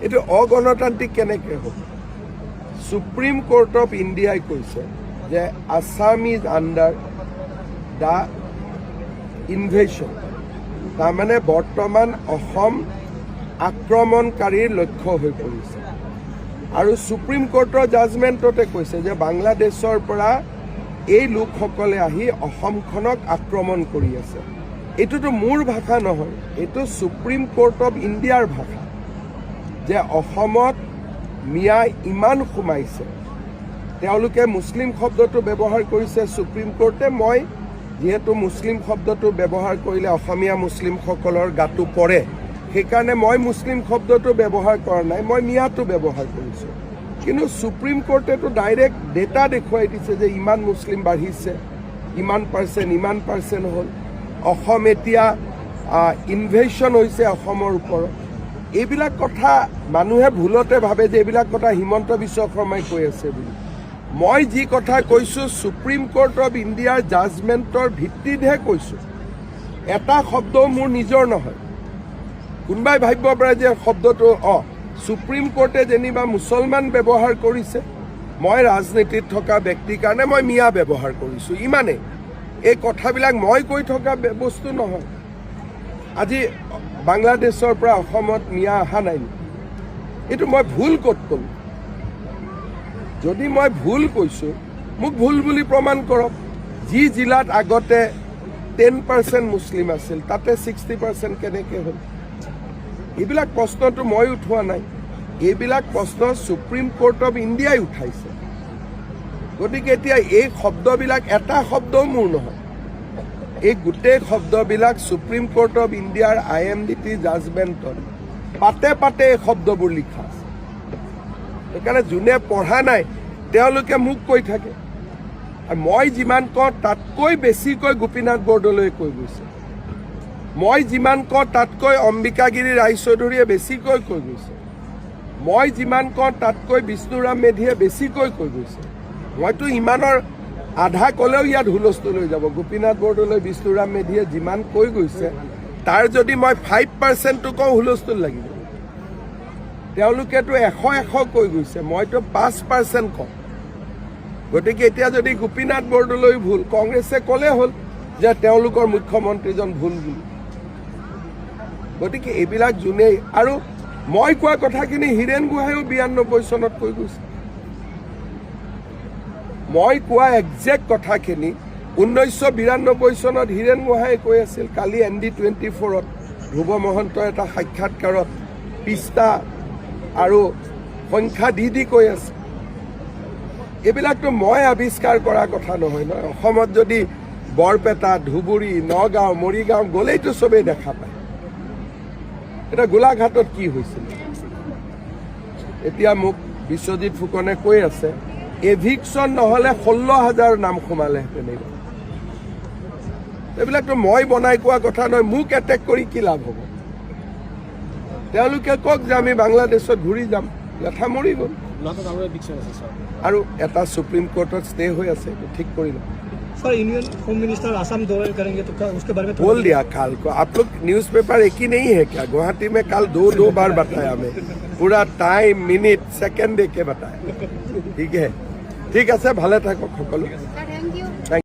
এইটো অগণতান্ত্ৰিক কেনেকৈ হ'ব? সুপ্ৰিম কোৰ্ট অফ ইণ্ডিয়াই কৈছে যে Assam is under the invasion, তাৰমানে বৰ্তমান অসম আক্ৰমণকাৰীৰ লক্ষ্য হৈ পৰিছে। আৰু সুপ্ৰিম কোৰ্টৰ জাজমেণ্টতে কৈছে যে বাংলাদেশৰ পৰা এই লোকসকলে আহি অসমখনক আক্ৰমণ কৰি আছে। এইটোতো মোৰ ভাষা নহয়, এইটো সুপ্ৰিম কোৰ্ট অফ ইণ্ডিয়াৰ ভাষা যে অসমত মিয়া ইমান সোমাইছে। তেওঁলোকে মুছলিম শব্দটো ব্যৱহাৰ কৰিছে সুপ্ৰিম কোৰ্টে। মই যিহেতু মুছলিম শব্দটো ব্যৱহাৰ কৰিলে অসমীয়া মুছলিমসকলৰ গাটো পৰে, সেইকাৰণে মই মুছলিম শব্দটো ব্যৱহাৰ কৰা নাই, মই মিয়াটো ব্যৱহাৰ কৰিছোঁ। কিন্তু সুপ্ৰিম কোৰ্টেতো ডাইৰেক্ট ডেটা দেখুৱাই দিছে যে ইমান মুছলিম বাঢ়িছে, ইমান পাৰ্চেণ্ট হ'ল। অসম এতিয়া ইনভেশ্যন হৈছে অসমৰ ওপৰত। এইবিলাক কথা মানুহে ভুলতে ভাবে যে এইবিলাক কথা হিমন্ত বিশ্ব শৰ্মাই কৈ আছে বুলি। মই যি কথা কৈছোঁ সুপ্ৰিম কোৰ্ট অফ ইণ্ডিয়াৰ জাজমেণ্টৰ ভিত্তিতহে কৈছোঁ। এটা শব্দও মোৰ নিজৰ নহয়। কোনোবাই ভাবিব পাৰে যে শব্দটো সুপ্ৰিম কোৰ্টে যেনিবা মুছলমান ব্যৱহাৰ কৰিছে, মই ৰাজনীতিত থকা ব্যক্তিৰ কাৰণে মই মিয়া ব্যৱহাৰ কৰিছোঁ, ইমানেই। এই কথাবিলাক মই কৈ থকা বস্তু নহয়। আজি বাংলাদেশৰ পৰা অসমত মিয়া অহা নাই, এইটো মই ভুল ক'ত ক'লোঁ? যদি মই ভুল কৈছোঁ মোক ভুল বুলি প্ৰমাণ কৰক। যি জিলাত আগতে 10% মুছলিম আছিল তাতে 60% কেনেকৈ হ'ল? এইবিলাক প্ৰশ্নটো মই উঠোৱা নাই, এইবিলাক প্ৰশ্ন সুপ্ৰিম কোৰ্ট অফ ইণ্ডিয়াই উঠাইছে। গতিকে এতিয়া এই শব্দবিলাক এটা শব্দও মোৰ নহয়, এই গোটেই শব্দবিলাক সুপ্ৰিম কোৰ্ট অফ ইণ্ডিয়াৰ IMDT জাজমেণ্টত পাতে পাতে এই শব্দবোৰ লিখা আছে। সেইকাৰণে যোনে পঢ়া নাই তেওঁলোকে মোক কৈ থাকে। আৰু মই যিমান কওঁ তাতকৈ বেছিকৈ গোপীনাথ বৰদলৈয়ে কৈ গৈছে। মই যিমান কওঁ তাতকৈ অম্বিকাগিৰি ৰায়চৌধুৰীয়ে বেছিকৈ কৈ গৈছে। মই যিমান কওঁ তাতকৈ বিষ্ণুৰাম মেধিয়ে বেছিকৈ কৈ গৈছে। মইতো ইমানৰ আধা ক'লেও ইয়াত হুলস্থুল হৈ যাব। গোপীনাথ বৰদলৈ, বিষ্ণুৰাম মেধিয়ে যিমান কৈ গৈছে তাৰ যদি মই 5%টো কওঁ হুলস্থুল লাগিব। তেওঁলোকেতো 100 কৈ গৈছে, মইতো 5% কওঁ। গতিকে এতিয়া যদি গোপীনাথ বৰদলৈ ভুল, কংগ্ৰেছে ক'লে হ'ল যে তেওঁলোকৰ মুখ্যমন্ত্ৰীজন ভুল বুলি। গতিকে এইবিলাক যোনেই, আৰু মই কোৱা কথাখিনি হীৰেণ গোহাঁইও 92 চনত কৈ গৈছে। মই কোৱা একজেক্ট কথাখিনি 1992 চনত হীৰেণ গোহাঁইয়ে কৈ আছিল। কালি ND24ত ধ্ৰুৱ মহন্তৰ এটা সাক্ষাৎকাৰত পৃষ্ঠা আৰু সংখ্যা দি কৈ আছে। এইবিলাকতো মই আৱিষ্কাৰ কৰা কথা নহয় নহয়। অসমত যদি বৰপেটা, ধুবুৰী, নগাঁও, মৰিগাঁও গ'লেইতো চবেই দেখা পায়। এতিয়া গোলাঘাটত কি হৈছিল? এতিয়া মোক বিশ্বজিৎ ফুকনে কৈ আছে এভিকশ্যন নহ'লে 16,000 নাম সোমালেহেঁতেন। এইবিলাকতো মই বনাই কোৱা কথা নহয়। মোক এটেক কৰি কি লাভ হ'ব? তেওঁলোকে কওক যে আমি বাংলাদেশত ঘূৰি যাম, লেঠা মৰি গ'ল। আৰু এটা সুপ্ৰিম কোৰ্টত ষ্টে হৈ আছে, এইটো ঠিক কৰি লওক। Sir Indian home minister Assam दौरे करेंगे तो क्या उसके बारे में बोल दिया काल को। आप लोग न्यूज़पेपर एक ही नहीं है क्या? गुवाहाटी में कल दो बार बताया हमें, पूरा टाइम, मिनट, सेकेंड दे के बताया। ठीक है, ठीक है सर, ভালে থাকক সকলো।